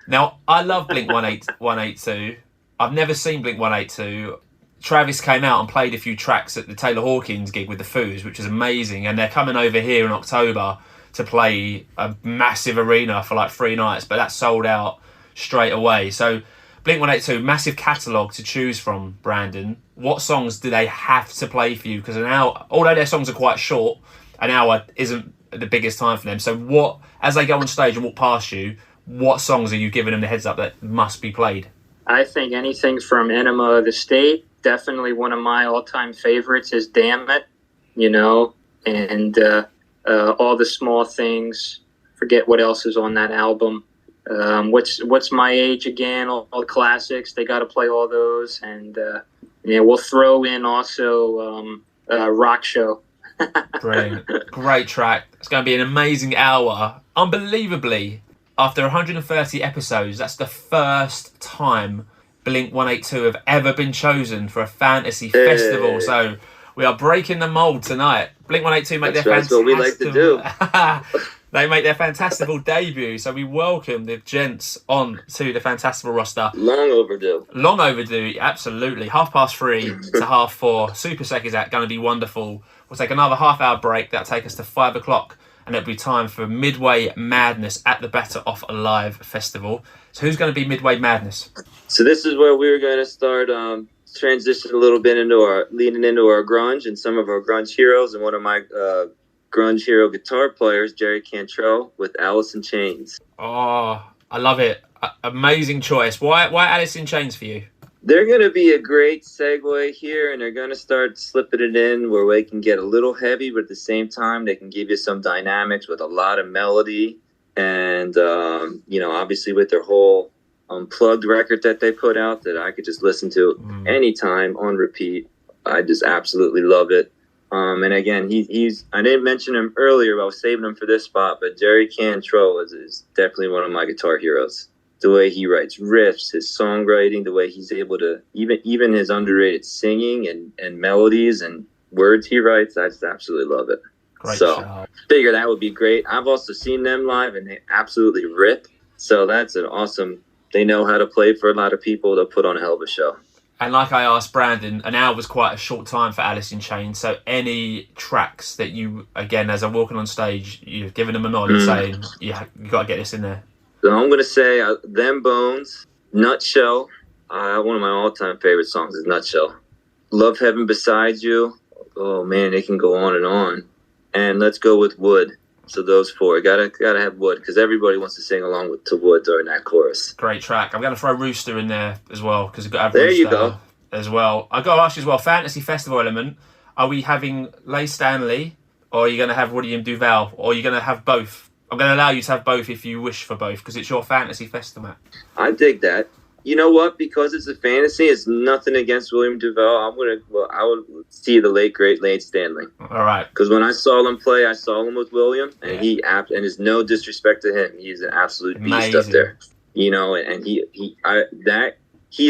Now, I love Blink-182. I've never seen Blink-182. Travis came out and played a few tracks at the Taylor Hawkins gig with the Foos, which was amazing. And they're coming over here in October to play a massive arena for like 3 nights, but that's sold out straight away. So Blink-182, massive catalogue to choose from, Brandon. What songs do they have to play for you? Because an hour, although their songs are quite short, an hour isn't the biggest time for them. So what, as they go on stage and walk past you, what songs are you giving them the heads up that must be played? I think anything from Enema of the State, definitely one of my all-time favorites is Damn It, and All the Small Things. Forget what else is on that album. What's My Age again? All the classics. They got to play all those, and we'll throw in also Rock Show. Brilliant, great track. It's going to be an amazing hour. Unbelievably, after 130 episodes, that's the first time Blink-182 have ever been chosen for a fantasy festival. So we are breaking the mold tonight. Blink-182 make their fantastic. That's what we like to do. They make their Fantastival debut, so we welcome the gents on to the Fantastival roster. Long overdue, absolutely. 3:30 to 4:30. Super Seconds act, going to be wonderful. We'll take another half-hour break. That'll take us to 5 o'clock. and it'll be time for Midway Madness at the Better Off Alive Festival. So who's going to be Midway Madness? So this is where we're going to start transition a little bit leading into our grunge and some of our grunge heroes, and one of my grunge hero guitar players, Jerry Cantrell, with Alice in Chains. Oh, I love it. Amazing choice. Why Alice in Chains for you? They're going to be a great segue here, and they're going to start slipping it in where they can get a little heavy, but at the same time, they can give you some dynamics with a lot of melody. And, obviously with their whole Unplugged record that they put out that I could just listen to anytime on repeat. I just absolutely love it. And again, he's I didn't mention him earlier, but I was saving him for this spot, but Jerry Cantrell is definitely one of my guitar heroes. The way he writes riffs, his songwriting, the way he's able to, even his underrated singing and melodies and words he writes, I just absolutely love it. Great so show. Figure that would be great. I've also seen them live and they absolutely rip. So that's an awesome, they know how to play for a lot of people. They'll put on a hell of a show. And like I asked Brandon, an hour was quite a short time for Alice in Chains. So any tracks that you, again, as I'm walking on stage, you've given them a nod and saying, you got to get this in there. So I'm going to say Them Bones, Nutshell. One of my all-time favorite songs is Nutshell. Love Heaven Beside You. Oh, man, they can go on and on. And let's go with Wood. So those four. Gotta have Wood, because everybody wants to sing along to Wood during that chorus. Great track. I'm going to throw Rooster in there as well, because we've got to have there Rooster you go. As well. I've got to ask you as well, Fantasy Festival element. Are we having Leigh Stanley, or are you going to have William Duval, or are you going to have both? I'm going to allow you to have both if you wish for both, because it's your fantasy festival. I dig that. You know what? Because it's a fantasy, it's nothing against William Duval. I would see the late great Leigh Stanley. All right. Because when I saw him play, I saw him with William, and and there's no disrespect to him. He's an absolute beast up there. And he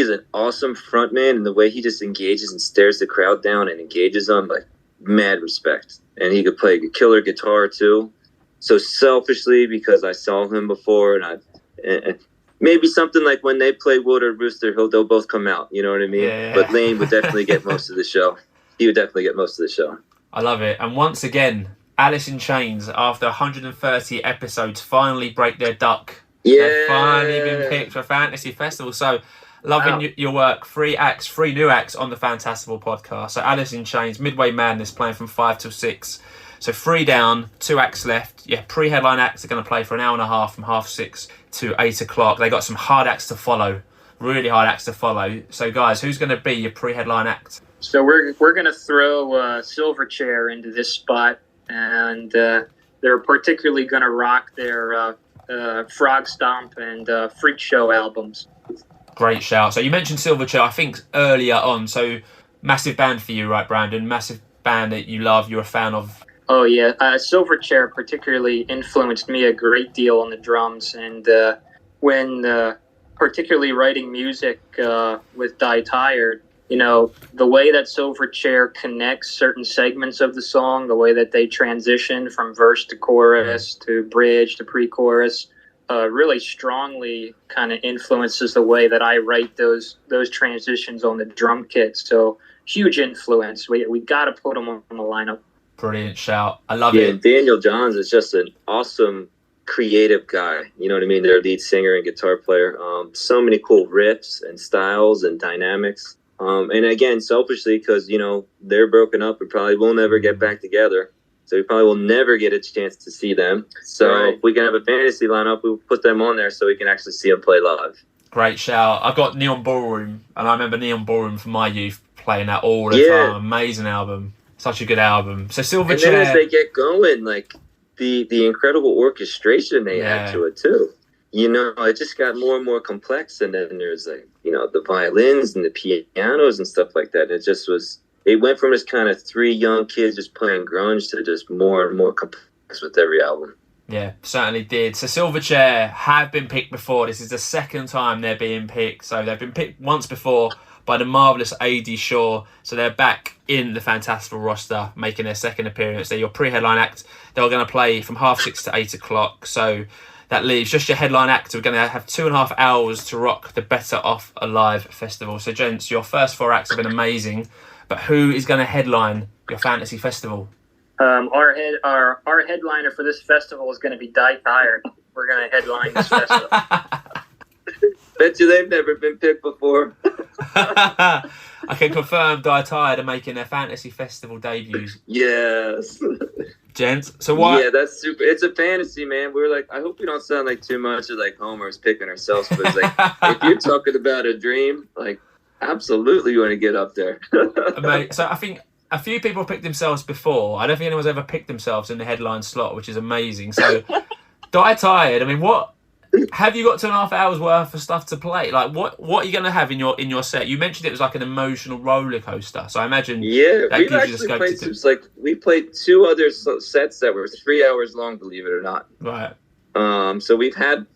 is an awesome frontman, and the way he just engages and stares the crowd down and engages them, like, mad respect. And he could play a killer guitar too. So selfishly, because I saw him before, and maybe something like when they play Wood or Rooster, they'll both come out. You know what I mean? Yeah. But Lane would definitely get most of the show. He would definitely get most of the show. I love it. And once again, Alice in Chains, after 130 episodes, finally break their duck. Yeah. They've finally been picked for Fantasy Festival. So, loving your work. 3 new acts on the Fantastival podcast. So, Alice in Chains, Midway Madness playing from 5 till 6. So 3 down, 2 acts left. Yeah, pre-headline acts are going to play for an hour and a half from 6:30 to 8 o'clock. They got some hard acts to follow, really hard acts to follow. So guys, who's going to be your pre-headline act? So we're going to throw Silverchair into this spot, and they're particularly going to rock their Frog Stomp and Freak Show albums. Great shout. So you mentioned Silverchair, I think, earlier on. So massive band for you, right, Brandon? Massive band that you love, you're a fan of. Oh, yeah. Silverchair particularly influenced me a great deal on the drums. And when particularly writing music with Die Tired, the way that Silverchair connects certain segments of the song, the way that they transition from verse to chorus to bridge to pre-chorus, really strongly kind of influences the way that I write those transitions on the drum kit. So huge influence. We got to put them on the lineup. Brilliant shout. I love it. it. And Daniel Johns is just an awesome creative guy. You know what I mean? Their lead singer and guitar player. So many cool riffs and styles and dynamics. And again, selfishly, because, they're broken up and probably will never get back together. So we probably will never get a chance to see them. So if we can have a fantasy lineup, we'll put them on there so we can actually see them play live. Great shout. I've got Neon Ballroom, and I remember Neon Ballroom from my youth playing that all the time. Amazing album. Such a good album. So Silverchair. And then as they get going, like the incredible orchestration they add to it too. It just got more and more complex. And then there's the violins and the pianos and stuff like that. And it went from just kind of 3 young kids just playing grunge to just more and more complex with every album. Yeah, certainly did. So Silverchair have been picked before. This is the second time they're being picked. So they've been picked once before by the marvellous A.D. Shaw. So they're back in the Fantastival roster, making their second appearance. They're your pre-headline act. They're going to play from 6:30 to 8 o'clock. So that leaves just your headline act. We're going to have 2.5 hours to rock the Better Off Alive Festival. So gents, your first 4 acts have been amazing. But who is going to headline your fantasy festival? Our headliner for this festival is going to be Die Tired. We're going to headline this festival. Bet you they've never been picked before. I can confirm Die Tired are making their fantasy festival debuts. Yes. Gents, so why? Yeah, that's super. It's a fantasy, man. We're like, I hope we don't sound like too much of like Homer's picking ourselves, but it's like, if you're talking about a dream, like, absolutely you want to get up there. Mate, so I think a few people picked themselves before. I don't think anyone's ever picked themselves in the headline slot, which is amazing. So, Die Tired, I mean, what have you got 2.5 hours worth of stuff to play? Like, what are you going to have in your set? You mentioned it was like an emotional roller coaster, so I imagine we've actually played we played 2 other sets that were 3 hours long, believe it or not. Right. So we have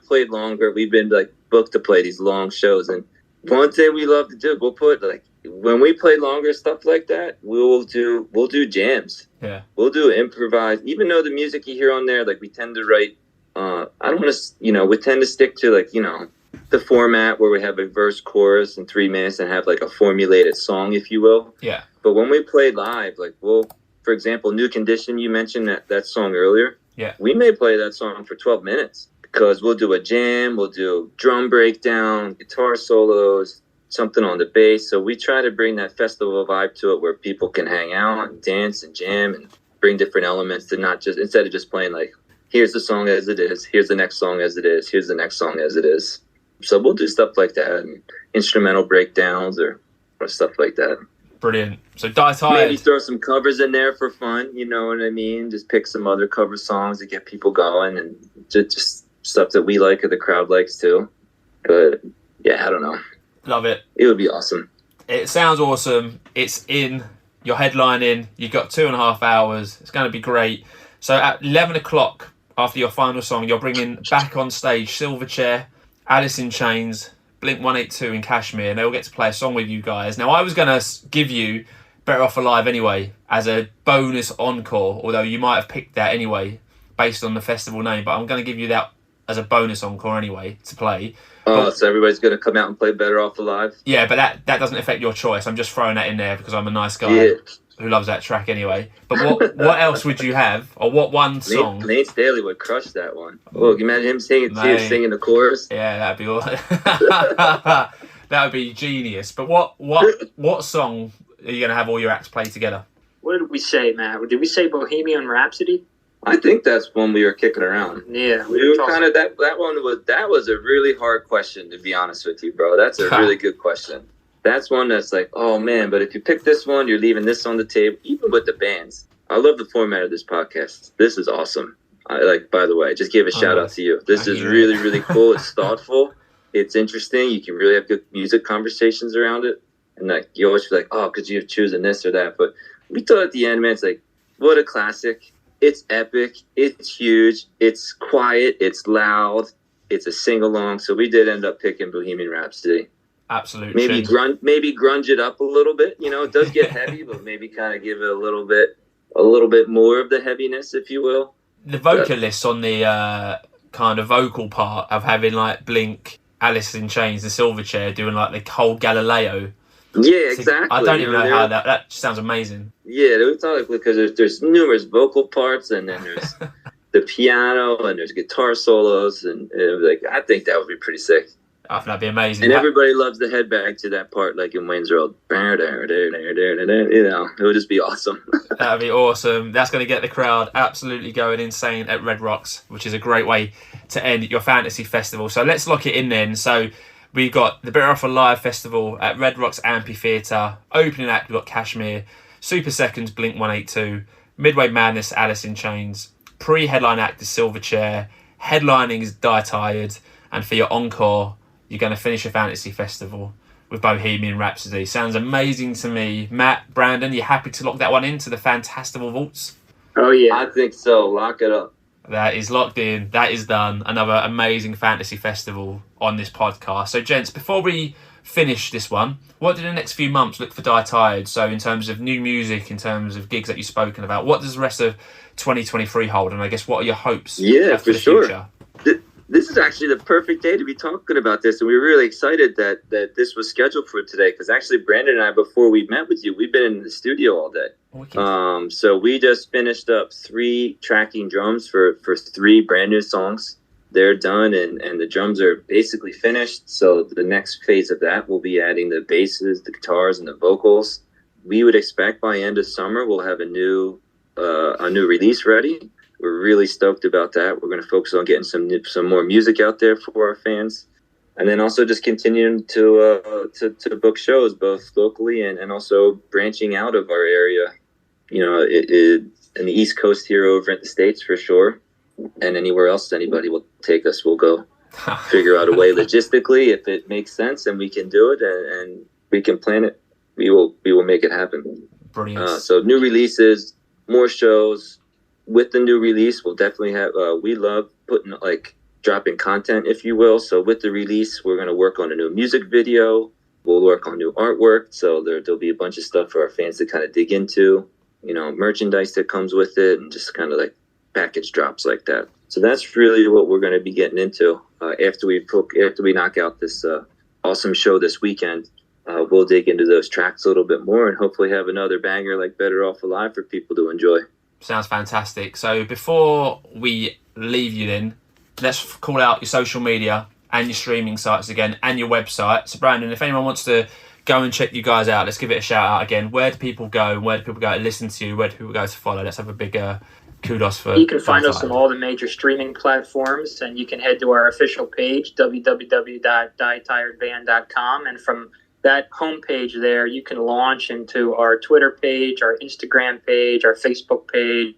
played longer. We've been like booked to play these long shows, and one thing we love to do, we'll put like when we play longer stuff like that, we'll do jams. Yeah. We'll do improvised, even though the music you hear on there, like we tend to write. I don't want to, we tend to stick to like, the format where we have a verse, chorus, and 3 minutes and have like a formulated song, if you will. Yeah. But when we play live, like for example, New Condition, you mentioned that song earlier. Yeah. We may play that song for 12 minutes because we'll do a jam, we'll do drum breakdown, guitar solos, something on the bass. So we try to bring that festival vibe to it where people can hang out and dance and jam and bring different elements to not just, instead of just playing like, here's the song as it is, here's the next song as it is, here's the next song as it is. So we'll do stuff like that, and instrumental breakdowns or stuff like that. Brilliant. So Die Tired. Maybe throw some covers in there for fun, you know what I mean? Just pick some other cover songs to get people going, and just stuff that we like or the crowd likes too. But yeah, I don't know. Love it. It would be awesome. It sounds awesome. It's in. You're headlining. You've got 2.5 hours. It's going to be great. So at 11 o'clock, after your final song, you're bringing back on stage Silverchair, Alice in Chains, Blink-182 and Kashmir, and they all get to play a song with you guys. Now, I was going to give you Better Off Alive anyway as a bonus encore, although you might have picked that anyway based on the festival name, but I'm going to give you that as a bonus encore anyway to play. So everybody's going to come out and play Better Off Alive? Yeah, but that doesn't affect your choice. I'm just throwing that in there because I'm a nice guy who loves that track anyway. But what else would you have, or what one song? Nate Staley would crush that one. Oh, can you imagine him singing the chorus? Yeah, that'd be awesome. That would be genius. But what song are you going to have all your acts play together? What did we say, Matt? Did we say Bohemian Rhapsody? I think that's one we were kicking around. Yeah, we were kind of that was a really hard question, to be honest with you, bro. That's a really good question. That's one that's like, oh man, but if you pick this one, you're leaving this on the table. Even with the bands, I love the format of this podcast. This is awesome. By the way, just give a shout out to you. This is really, really cool. It's thoughtful. It's interesting. You can really have good music conversations around it. And like, you always feel like, oh, could you have chosen this or that? But we thought at the end, man, it's like, what a classic. It's epic. It's huge. It's quiet. It's loud. It's a sing-along. So we did end up picking Bohemian Rhapsody. Absolutely. Maybe grunge it up a little bit. It does get heavy, but maybe kind of give it a little bit more of the heaviness, if you will. The vocalists on the kind of vocal part of having like Blink, Alice in Chains, and Silverchair doing like the whole Galileo. Yeah, exactly. I don't even know how that sounds amazing. Yeah, we thought because there's numerous vocal parts, and then there's the piano, and there's guitar solos, and I think that would be pretty sick. I think that'd be amazing. And everybody loves the headbang to that part, like in Wayne's World. It would just be awesome. That'd be awesome. That's going to get the crowd absolutely going insane at Red Rocks, which is a great way to end your fantasy festival. So let's lock it in then. So we've got the Better Off Alive Festival at Red Rocks Amphitheatre. Opening act, we've got Kashmir. Super Seconds, Blink-182. Midway Madness, Alice in Chains. Pre-headline act is Silverchair. Headlining is Die Tired. And for your encore, you're going to finish your fantasy festival with Bohemian Rhapsody. Sounds amazing to me. Matt, Brandon, you happy to lock that one into the Fantastival Vaults? Oh, yeah. I think so. Lock it up. That is locked in. That is done. Another amazing fantasy festival on this podcast. So, gents, before we finish this one, what do the next few months look for Die Tired? So, in terms of new music, in terms of gigs that you've spoken about, what does the rest of 2023 hold? And I guess, what are your hopes for the future? This is actually the perfect day to be talking about this, and we were really excited that this was scheduled for today, because actually Brandon and I, before we met with you, we've been in the studio all day. Wicked. So we just finished up 3 tracking drums for 3 brand new songs. They're done, and the drums are basically finished. So the next phase of that will be adding the basses, the guitars, and the vocals. We would expect by end of summer we'll have a new release ready. We're really stoked about that. We're going to focus on getting some more music out there for our fans, and then also just continuing to book shows both locally and also branching out of our area. You know, in the East Coast here, over in the States for sure, and anywhere else anybody will take us, we'll go figure out a way logistically if it makes sense and we can do it and we can plan it. We will make it happen. Brilliant. So new releases, more shows. With the new release, we'll definitely have. We love dropping content, if you will. So with the release, we're going to work on a new music video. We'll work on new artwork. So there'll be a bunch of stuff for our fans to kind of dig into. You know, merchandise that comes with it, and just kind of like package drops like that. So that's really what we're going to be getting into after we knock out this awesome show this weekend. We'll dig into those tracks a little bit more and hopefully have another banger like Better Off Alive for people to enjoy. Sounds fantastic. So before we leave you then, let's call out your social media and your streaming sites again and your website. So Brandon, if anyone wants to go and check you guys out, let's give it a shout out again. Where do people go? Where do people go to listen to you? Where do people go to follow? Let's have a big kudos for... You can find us on all the major streaming platforms, and you can head to our official page, www.dietiredband.com, and from that homepage there, you can launch into our Twitter page, our Instagram page, our Facebook page.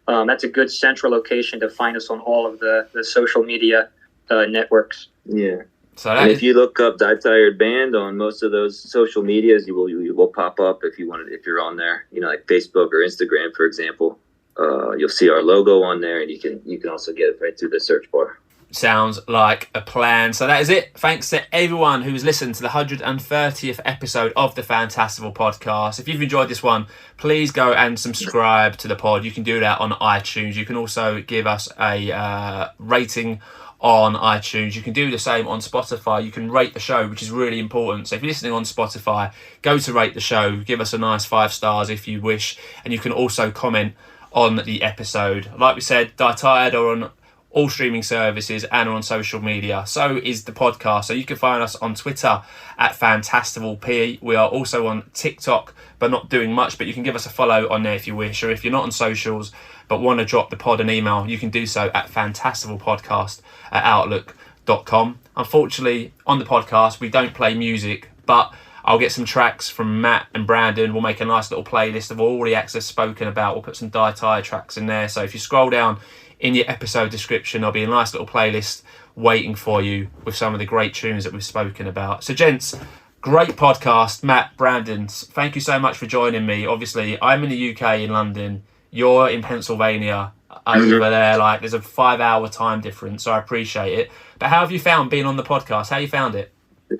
That's a good central location to find us on all of the social media networks. Yeah. And if you look up Die Tired Band on most of those social medias, you will pop up if you're on there. You know, like Facebook or Instagram, for example. You'll see our logo on there, and you can also get it right through the search bar. Sounds like a plan. So that is it. Thanks to everyone who's listened to the 130th episode of the Fantastival Podcast. If you've enjoyed this one, please go and subscribe to the pod. You can do that on iTunes. You can also give us a rating on iTunes. You can do the same on Spotify. You can rate the show, which is really important. So if you're listening on Spotify, go to rate the show. Give us a nice 5 stars if you wish. And you can also comment on the episode. Like we said, Die Tired are on all streaming services and on social media. So is the podcast. So you can find us on Twitter at FantastivalP. We are also on TikTok, but not doing much. But you can give us a follow on there if you wish. Or if you're not on socials but want to drop the pod an email, you can do so at fantastivalpodcast@outlook.com. Unfortunately, on the podcast, we don't play music, but I'll get some tracks from Matt and Brandon. We'll make a nice little playlist of all the acts they've spoken about. We'll put some Die Tired tracks in there. So if you scroll down in your episode description, there'll be a nice little playlist waiting for you with some of the great tunes that we've spoken about. So gents, great podcast. Matt, Brandon, thank you so much for joining me. Obviously, I'm in the UK in London. You're in Pennsylvania over there. Like, there's a 5-hour time difference, so I appreciate it. But how have you found being on the podcast? How you found it?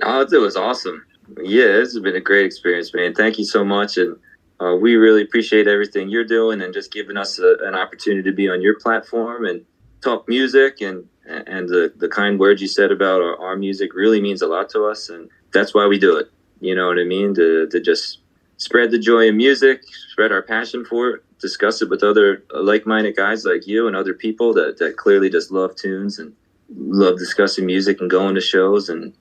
Oh, it was awesome. Yeah, this has been a great experience, man. Thank you so much. And we really appreciate everything you're doing and just giving us an opportunity to be on your platform and talk music. And the kind words you said about our music really means a lot to us. And that's why we do it. You know what I mean? To just spread the joy in music, spread our passion for it, discuss it with other like-minded guys like you and other people that clearly just love tunes and love discussing music and going to shows, and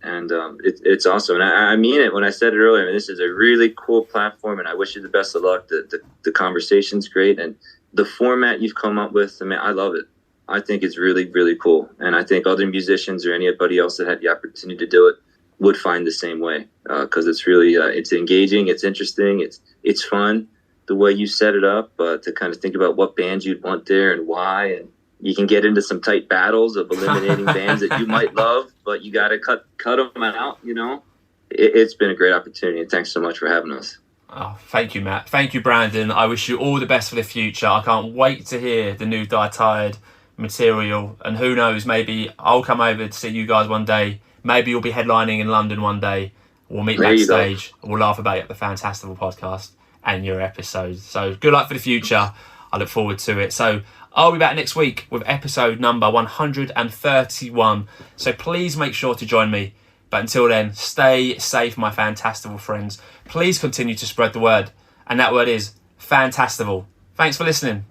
it's awesome. And I mean it when I said it earlier. I mean, this is a really cool platform, and I wish you the best of luck. The conversation's great, and the format you've come up with, I mean, I love it. I think it's really, really cool, and I think other musicians or anybody else that had the opportunity to do it would find the same way, because it's really it's engaging, it's interesting, it's fun the way you set it up, to kind of think about what bands you'd want there and why, and you can get into some tight battles of eliminating bands that you might love, but you got to cut them out, you know. It's been a great opportunity, and thanks so much for having us. Oh, thank you, Matt. Thank you, Brandon. I wish you all the best for the future. I can't wait to hear the new Die Tired material, and who knows, maybe I'll come over to see you guys one day. Maybe you'll be headlining in London one day. We'll meet backstage. We'll laugh about it at the Fantastival Podcast and your episodes. So good luck for the future. I look forward to it. So I'll be back next week with episode number 131. So please make sure to join me. But until then, stay safe, my Fantastival friends. Please continue to spread the word. And that word is Fantastival. Thanks for listening.